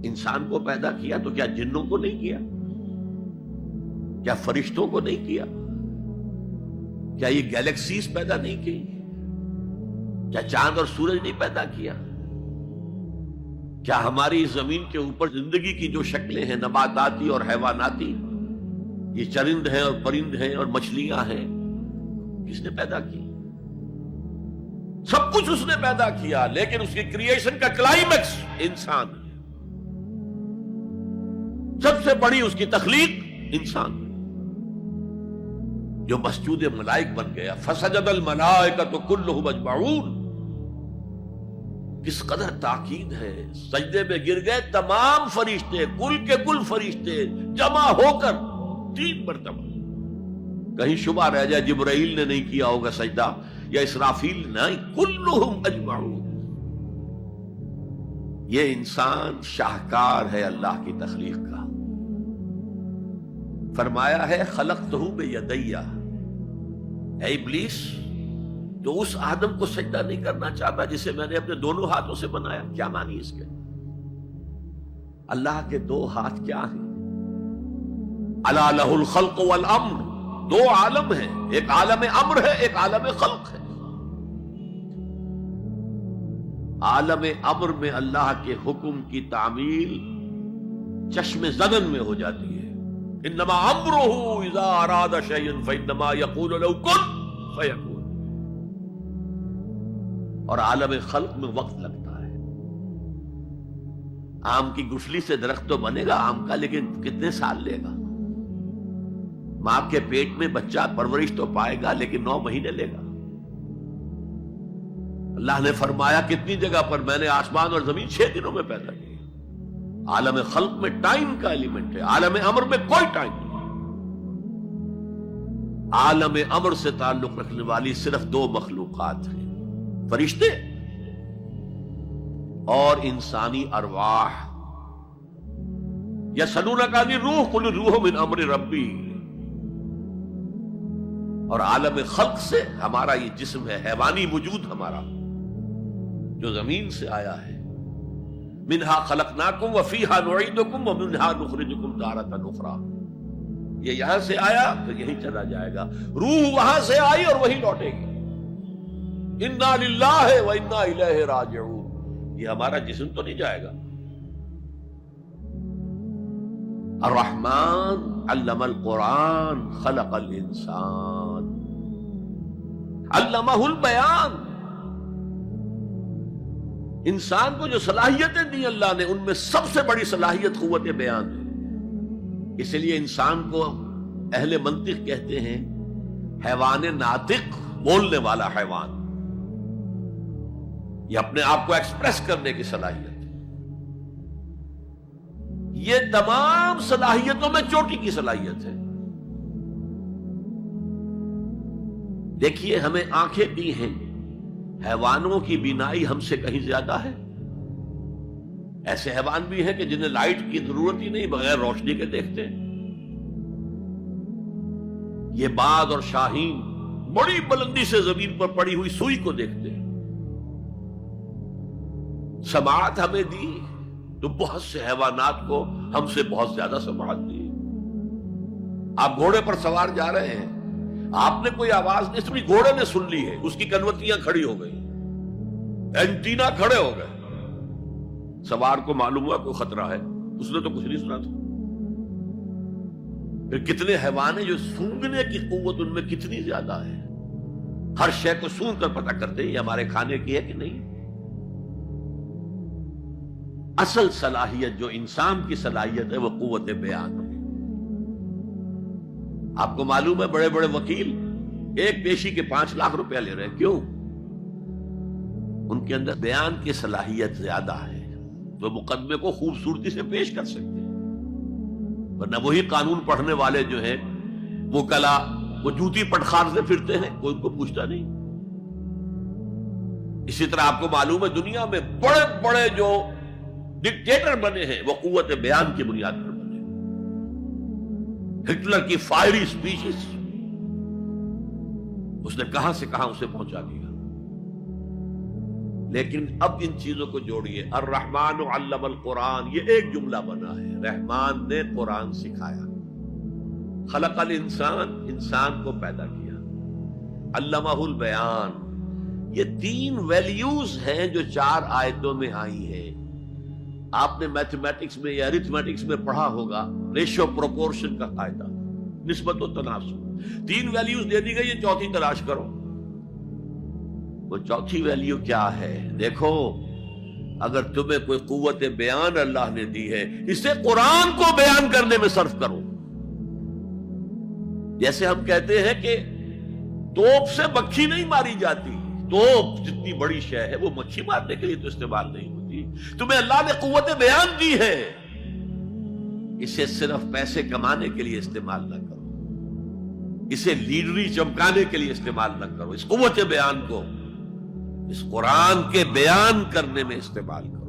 انسان کو پیدا کیا تو کیا جنوں کو نہیں کیا؟ کیا فرشتوں کو نہیں کیا؟ کیا یہ گیلیکسیز پیدا نہیں کی؟ کیا چاند اور سورج نہیں پیدا کیا؟ کیا ہماری زمین کے اوپر زندگی کی جو شکلیں ہیں نباتاتی اور حیواناتی، یہ چرند ہیں اور پرند ہیں اور مچھلیاں ہیں، کس نے پیدا کی؟ سب کچھ اس نے پیدا کیا، لیکن اس کی کریشن کا کلائمیکس انسان ہے۔ سب سے بڑی اس کی تخلیق انسان، جو مسجود ملائک بن گیا۔ فسجد الملائکۃ کلھم اجمعون، کس قدر تاکید ہے، سجدے میں گر گئے تمام فرشتے، کل کے کل فرشتے جمع ہو کر 3 مرتبہ۔ کہیں شبہ رہ جائے جبرائیل نے نہیں کیا ہوگا سجدہ یا اسرافیل نہیں، کلھم اجمعون۔ یہ انسان شاہکار ہے اللہ کی تخلیق کا۔ فرمایا ہے خلقتہ بیدی، اے ابلیس تو اس آدم کو سجدہ نہیں کرنا چاہتا جسے میں نے اپنے دونوں ہاتھوں سے بنایا۔ کیا معنی اس کے؟ اللہ کے 2 ہاتھ کیا ہیں؟ الا لہ الخلق والامر، 2 عالم ہیں، ایک عالم امر ہے، ایک عالم خلق ہے۔ عالم امر میں اللہ کے حکم کی تعمیل چشم زدن میں ہو جاتی ہے۔ انما امرہ اذا اراد شیئا فانما یقول له کن فیکون۔ اور عالم خلق میں وقت لگتا ہے۔ آم کی گٹھلی سے درخت تو بنے گا آم کا، لیکن کتنے سال لے گا؟ ماں کے پیٹ میں بچہ پرورش تو پائے گا، لیکن 9 مہینے لے گا۔ اللہ نے فرمایا کتنی جگہ پر میں نے آسمان اور زمین 6 دنوں میں پیدا کی۔ عالم خلق میں ٹائم کا ایلیمنٹ ہے، عالم امر میں کوئی ٹائم نہیں۔ عالم امر سے تعلق رکھنے والی صرف 2 مخلوقات ہیں، فرشتے اور انسانی ارواح۔ یسألونک عن الروح قل الروح من امر ربی۔ اور عالم خلق سے ہمارا یہ جسم ہے، حیوانی وجود ہمارا جو زمین سے آیا ہے۔ منہا خلقناکم وفیہا نعیدکم ومنہا نخرجکم تارۃ اخری۔ یہ یہاں سے آیا پھر یہیں چلا جائے گا، روح وہاں سے آئی اور وہیں لوٹے گی۔ انا للہ وانا الیہ راجعون، یہ ہمارا جسم تو نہیں جائے گا۔ الرحمن علم القرآن خلق الانسان علمہ البیان۔ انسان کو جو صلاحیتیں دی اللہ نے، ان میں سب سے بڑی صلاحیت قوت بیان ہے۔ اس لیے انسان کو اہل منطق کہتے ہیں حیوان ناطق، بولنے والا حیوان۔ یہ اپنے آپ کو ایکسپریس کرنے کی صلاحیت ہے۔ یہ تمام صلاحیتوں میں چوٹی کی صلاحیت ہے۔ دیکھیے ہمیں آنکھیں دی ہیں، حیوانوں کی بینائی ہم سے کہیں زیادہ ہے۔ ایسے حیوان بھی ہیں کہ جنہیں لائٹ کی ضرورت ہی نہیں، بغیر روشنی کے دیکھتے ہیں۔ یہ باز اور شاہین بڑی بلندی سے زمین پر پڑی ہوئی سوئی کو دیکھتے ہیں۔ سماعت ہمیں دی تو بہت سے حیوانات کو ہم سے بہت زیادہ سماعت دی۔ آپ گھوڑے پر سوار جا رہے ہیں، آپ نے کوئی آواز نہیں سنی، گھوڑے نے سن لی ہے، اس کی کنوتیاں کھڑی ہو گئی، اینٹینا کھڑے ہو گئے۔ سوار کو معلوم ہوا کوئی خطرہ ہے، اس نے تو کچھ نہیں سنا تھا۔ پھر کتنے حیوان ہیں جو سونگنے کی قوت ان میں کتنی زیادہ ہے، ہر شے کو سونگ کر پتہ کرتے ہیں یہ ہمارے کھانے کی ہے کہ نہیں۔ اصل صلاحیت جو انسان کی صلاحیت ہے وہ قوت بیان ہے۔ آپ کو معلوم ہے بڑے بڑے وکیل ایک پیشی کے 5 لاکھ روپیہ لے رہے ہیں، کیوں؟ ان کے اندر بیان کی صلاحیت زیادہ ہے، تو مقدمے کو خوبصورتی سے پیش کر سکتے ہیں۔ ورنہ وہی قانون پڑھنے والے جو ہیں وہ کلا وہ جوتی پٹخار سے پھرتے ہیں، کوئی ان کو پوچھتا نہیں۔ اسی طرح آپ کو معلوم ہے دنیا میں بڑے بڑے جو ڈکٹیٹر بنے ہیں وہ قوت بیان کی بنیاد پر بنے۔ ہٹلر کی فائری سپیچز اس نے کہاں سے کہاں اسے پہنچا دیا۔ لیکن اب ان چیزوں کو جوڑیے. الرحمن علم القرآن، یہ ایک جملہ بنا ہے. رحمان نے قرآن سکھایا. خلق الانسان، انسان کو پیدا کیا. علمہ البیان، یہ 3 ویلیوز ہیں جو 4 آیتوں میں آئی ہیں. آپ نے میتھمیٹکس میں یا ارتھمیٹکس میں پڑھا ہوگا ریشو پروپورشن کا قاعدہ، نسبت و تناسب. 3 ویلیوز دے دی گئی، یہ چوتھی تلاش کرو. وہ چوتھی ویلیو کیا ہے؟ دیکھو، اگر تمہیں کوئی قوت بیان اللہ نے دی ہے، اسے قرآن کو بیان کرنے میں صرف کرو. جیسے ہم کہتے ہیں کہ توپ سے مکھی نہیں ماری جاتی. توپ جتنی بڑی شے ہے وہ مکھی مارنے کے لیے تو استعمال نہیں ہوتی. تمہیں اللہ نے قوت بیان دی ہے، اسے صرف پیسے کمانے کے لیے استعمال نہ کرو، اسے لیڈری چمکانے کے لیے استعمال نہ کرو. اس قوت بیان کو اس قرآن کے بیان کرنے میں استعمال کرو.